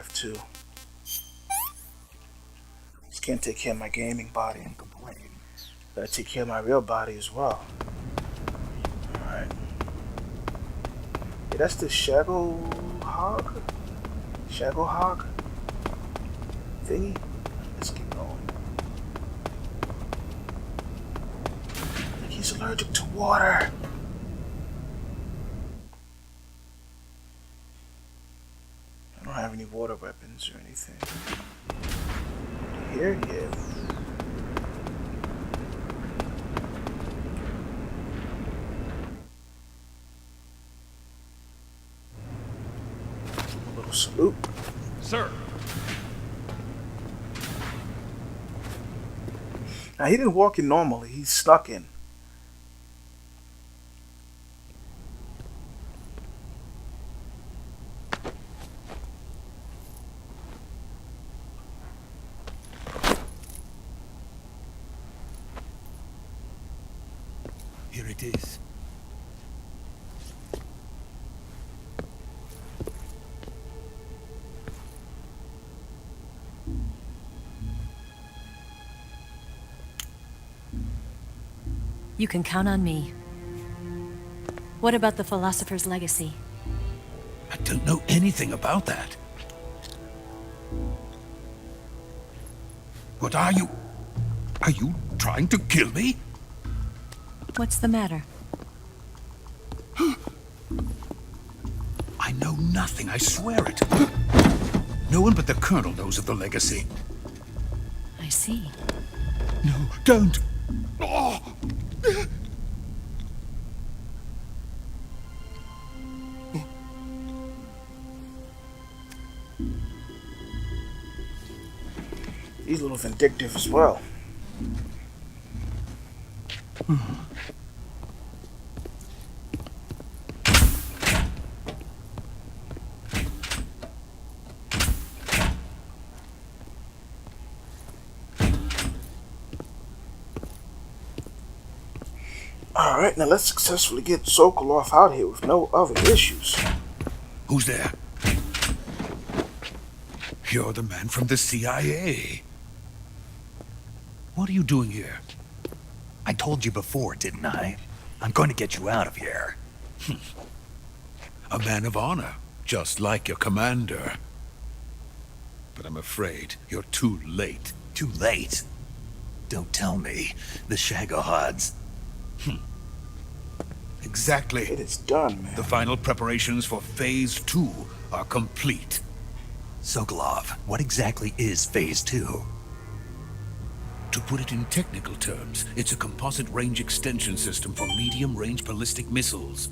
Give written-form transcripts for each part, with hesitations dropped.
have to. Just can't take care of my gaming body and complain. Gotta take care of my real body as well. Alright. Yeah, that's the Shagohog thingy. Let's keep going. He's allergic to water. I don't have any water weapons or anything. Here, yeah. A little salute. Sir. Now he didn't walk in normally, he snuck in. Here it is. You can count on me. What about the Philosopher's Legacy? I don't know anything about that. What are you? Are you trying to kill me? What's the matter? I know nothing, I swear it. No one but the Colonel knows of the Legacy. I see. No, don't! Oh. He's a little vindictive as well. Alright, now let's successfully get Sokolov out here with no other issues. Who's there? You're the man from the CIA. What are you doing here? I told you before, didn't I? I'm going to get you out of here. A man of honor, just like your commander. But I'm afraid you're too late. Too late? Don't tell me. The Shagohods. Exactly. It is done, man. The final preparations for Phase 2 are complete. Sokolov, what exactly is Phase 2? To put it in technical terms, it's a composite range extension system for medium-range ballistic missiles.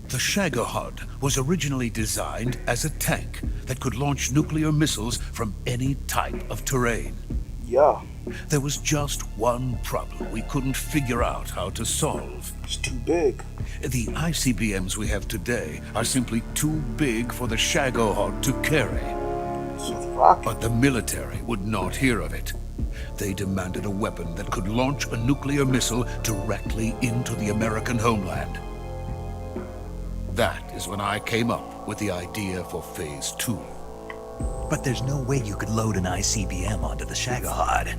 The Shagohod was originally designed as a tank that could launch nuclear missiles from any type of terrain. Yeah. There was just one problem we couldn't figure out how to solve. It's too big. The ICBMs we have today are simply too big for the Shagohod to carry. So the rocket. But the military would not hear of it. They demanded a weapon that could launch a nuclear missile directly into the American homeland. That is when I came up with the idea for Phase 2. But there's no way you could load an ICBM onto the Shagohod.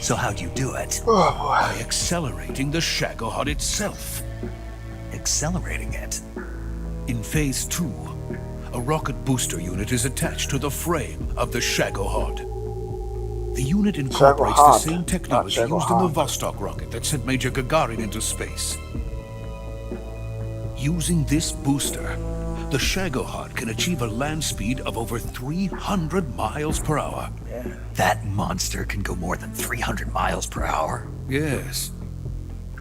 So how'd you do it? Oh boy. By accelerating the Shagohod itself. Accelerating it? In Phase 2, a rocket booster unit is attached to the frame of the Shagohod. The unit incorporates the same technology used in the Vostok rocket that sent Major Gagarin into space. Using this booster, the Shagohod can achieve a land speed of over 300 miles per hour. Yeah. That monster can go more than 300 miles per hour? Yes.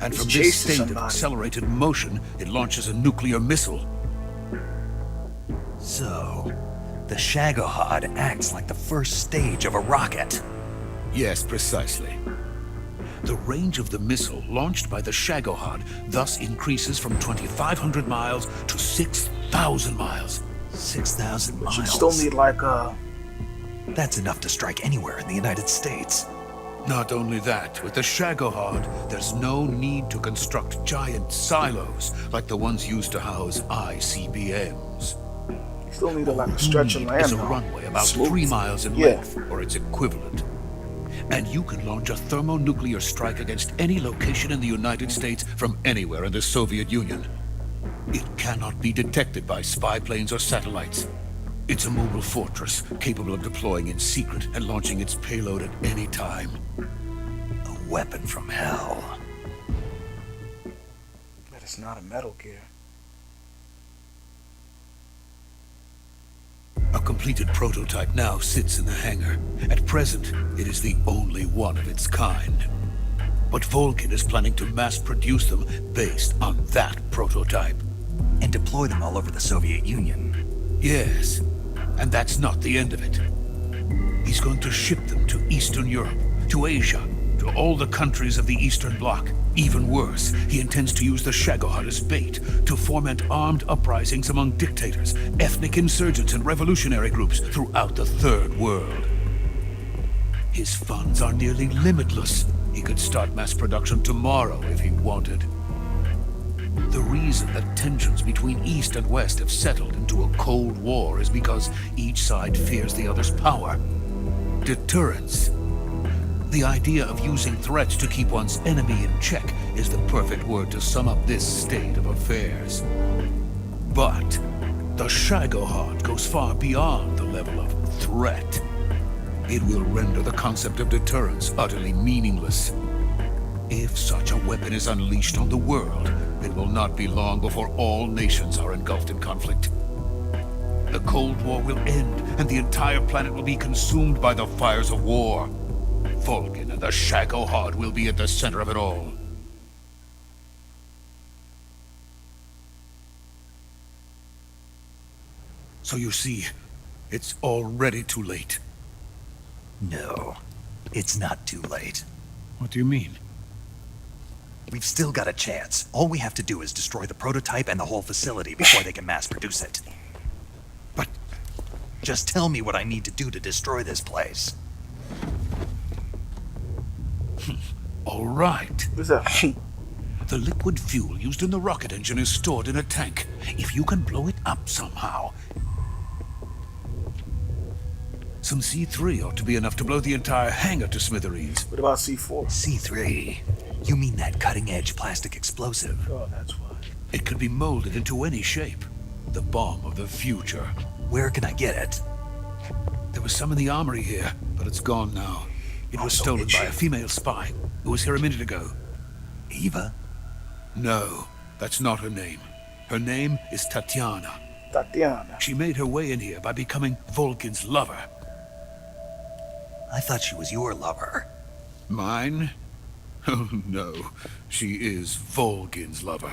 And from this chasing state of somebody. accelerated motion, it launches a nuclear missile. So, the Shagohod acts like the first stage of a rocket. Yes, precisely. The range of the missile launched by the Shagohod thus increases from 2,500 miles to 6,000 miles. 6,000 miles? You still need like a... That's enough to strike anywhere in the United States. Not only that, with the Shagohod, there's no need to construct giant silos like the ones used to house ICBMs. You still need a stretch of land. Is a runway about 3 miles in length, or its equivalent. And you can launch a thermonuclear strike against any location in the United States from anywhere in the Soviet Union. It cannot be detected by spy planes or satellites. It's a mobile fortress, capable of deploying in secret and launching its payload at any time. A weapon from hell. But it's not a Metal Gear. A completed prototype now sits in the hangar. At present, it is the only one of its kind. But Volgin is planning to mass produce them based on that prototype. And deploy them all over the Soviet Union. Yes, and that's not the end of it. He's going to ship them to Eastern Europe, to Asia, to all the countries of the Eastern Bloc. Even worse, he intends to use the Shagohod as bait to foment armed uprisings among dictators, ethnic insurgents, and revolutionary groups throughout the Third World. His funds are nearly limitless. He could start mass production tomorrow if he wanted. The reason that tensions between East and West have settled into a Cold War is because each side fears the other's power. Deterrence. The idea of using threats to keep one's enemy in check is the perfect word to sum up this state of affairs. But the Shagohod goes far beyond the level of threat. It will render the concept of deterrence utterly meaningless. If such a weapon is unleashed on the world, it will not be long before all nations are engulfed in conflict. The Cold War will end, and the entire planet will be consumed by the fires of war. Volgin and the Shagohod will be at the center of it all. So you see, it's already too late. No, it's not too late. What do you mean? We've still got a chance. All we have to do is destroy the prototype and the whole facility before they can mass produce it. But just tell me what I need to do to destroy this place. All right. What's that? The liquid fuel used in the rocket engine is stored in a tank. If you can blow it up somehow... Some C3 ought to be enough to blow the entire hangar to smithereens. What about C4? C3? You mean that cutting-edge plastic explosive? Oh, that's why. It could be molded into any shape. The bomb of the future. Where can I get it? There was some in the armory here, but it's gone now. It was stolen by a female spy who was here a minute ago. Eva? No, that's not her name. Her name is Tatiana. Tatiana. She made her way in here by becoming Volgin's lover. I thought she was your lover. Mine? Oh no, she is Volgin's lover.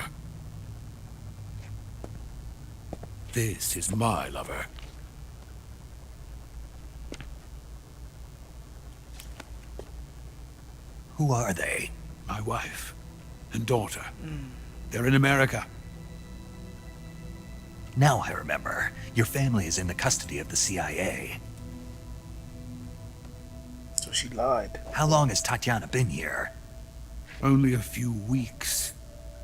This is my lover. Who are they? My wife and daughter. They're in America. Now I remember. Your family is in the custody of the CIA. So she lied. How long has Tatiana been here? Only a few weeks.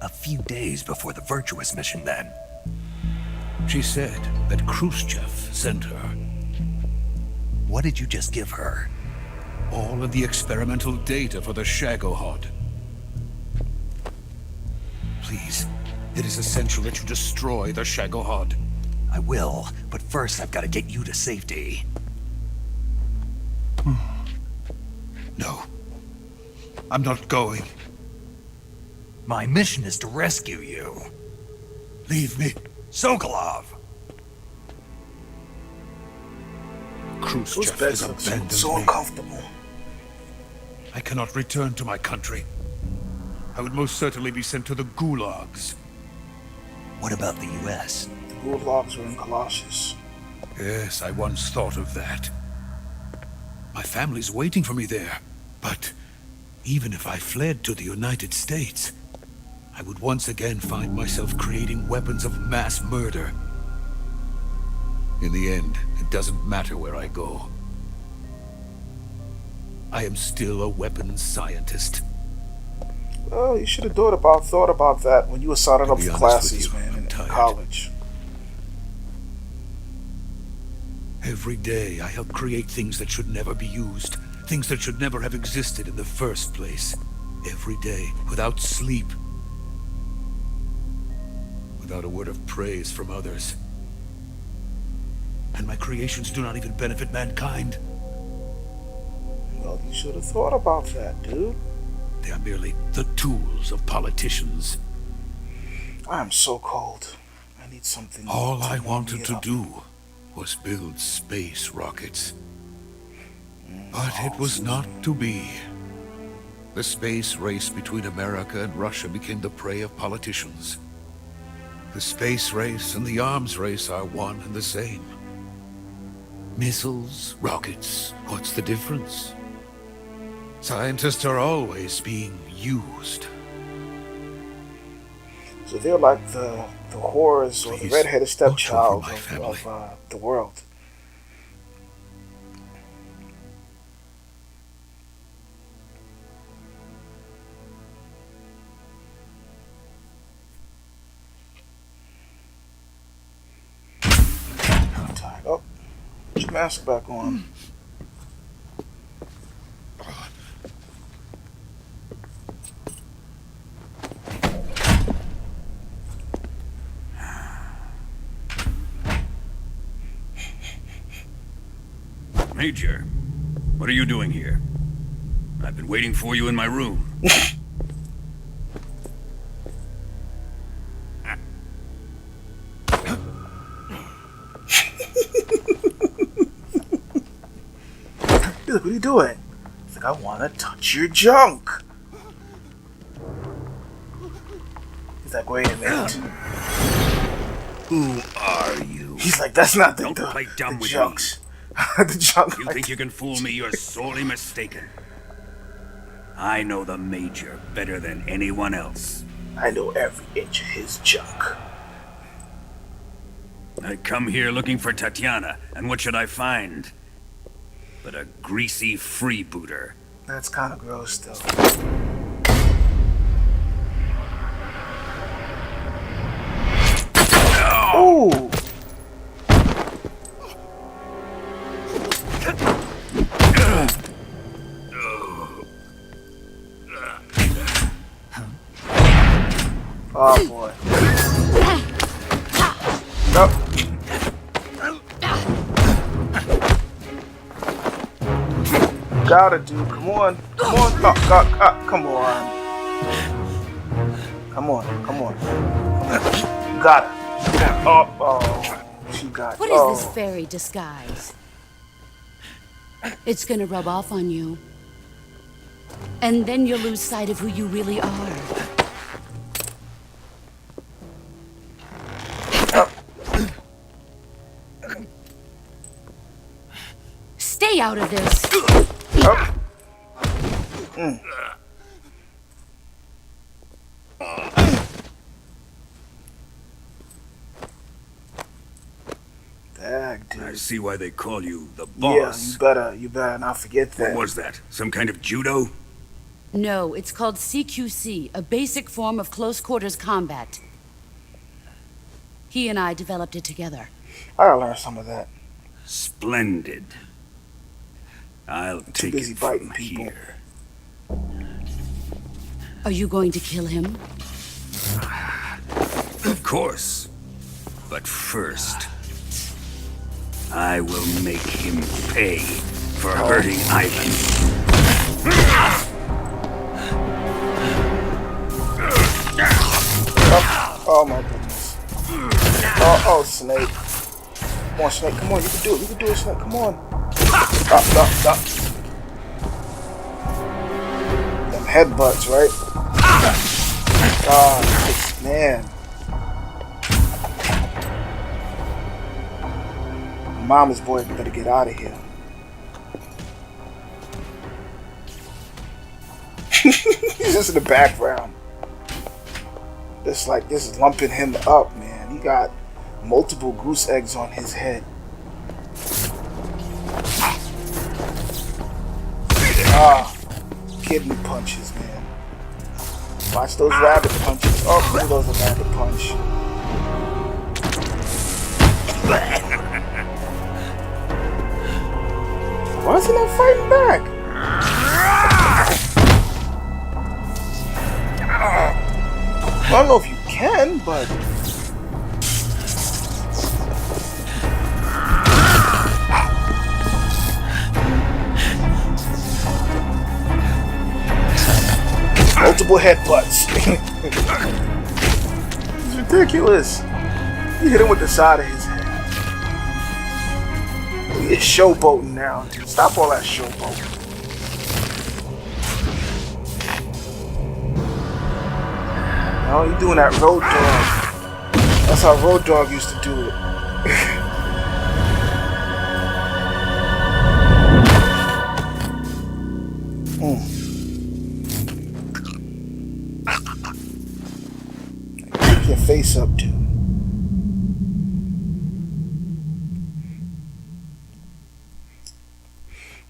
A few days before the Virtuous mission, then. She said that Khrushchev sent her. What did you just give her? All of the experimental data for the Shagohod. Please, it is essential that you destroy the Shagohod. I will, but first I've got to get you to safety. No. I'm not going. My mission is to rescue you. Leave me. Sokolov! Khrushchev has abandoned so me. uncomfortable. I cannot return to my country. I would most certainly be sent to the gulags. What about the US? The gulags were in Colossus. Yes, I once thought of that. My family's waiting for me there. But even if I fled to the United States, I would once again find myself creating weapons of mass murder. In the end, it doesn't matter where I go. I am still a weapons scientist. Well, you should have thought about that when you were signing up for classes, man, in college. Every day I help create things that should never be used, things that should never have existed in the first place. Every day, without sleep, without a word of praise from others. And my creations do not even benefit mankind. Well, you should have thought about that, dude. They are merely the tools of politicians. I'm so cold. I need something. All I wanted to do was build space rockets. But it was not to be. The space race between America and Russia became the prey of politicians. The space race and the arms race are one and the same. Missiles, rockets, what's the difference? Scientists are always being used. So they're like the whores or the redheaded stepchild of the world. I'm tired. Oh, put your mask back on. Major, what are you doing here? I've been waiting for you in my room. Look, what are you doing? It's like, I want to touch your junk. He's like, wait a minute. Who are you? He's like, that's not the Don't play dumb with junks. The junk. You think you can fool me? You're sorely mistaken. I know the Major better than anyone else. I know every inch of his junk. I come here looking for Tatiana, and what should I find? But a greasy freebooter. That's kind of gross, though. Ooh! Oh boy. Nope. Got it, dude. Come on. Come on. Oh, come on. Come on. Come on. You got it. Oh. She got it. What is this fairy disguise? It's gonna rub off on you. And then you'll lose sight of who you really are. Stay out of this. Dag, dude. I see why they call you the boss. Yeah, you better not forget that. What was that? Some kind of judo? No, it's called CQC, a basic form of close quarters combat. He and I developed it together. I gotta learn some of that. Splendid. I'll take busy it biting from people. here. Are you going to kill him? Of course. But first, I will make him pay for hurting Ivan. Oh my goodness. Oh, Snake. Come on, Snake. Come on, you can do it. You can do it, Snake. Come on. Stop. Them headbutts, right? Oh, man. Mama's boy better get out of here. He's just in the background. It's like this is lumping him up, man. He got multiple goose eggs on his head. Kidney punches, man. Watch those rabbit punches. Oh, look at those rabbit punch. Why is he not fighting back? I don't know if you can, but multiple headbutts. It's ridiculous. You hit him with the side of his head. He's showboating now, dude. Stop all that showboating. No, you're doing that Road Dog. That's how Road Dog used to do it. Pick your face up, dude.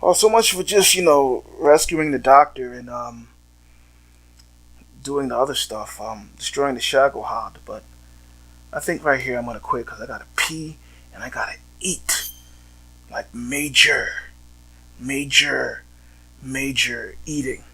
Oh, so much for just, rescuing the doctor and, doing the other stuff, destroying the Shagohod. But I think right here I'm gonna quit because I gotta pee and I gotta eat. Like major eating.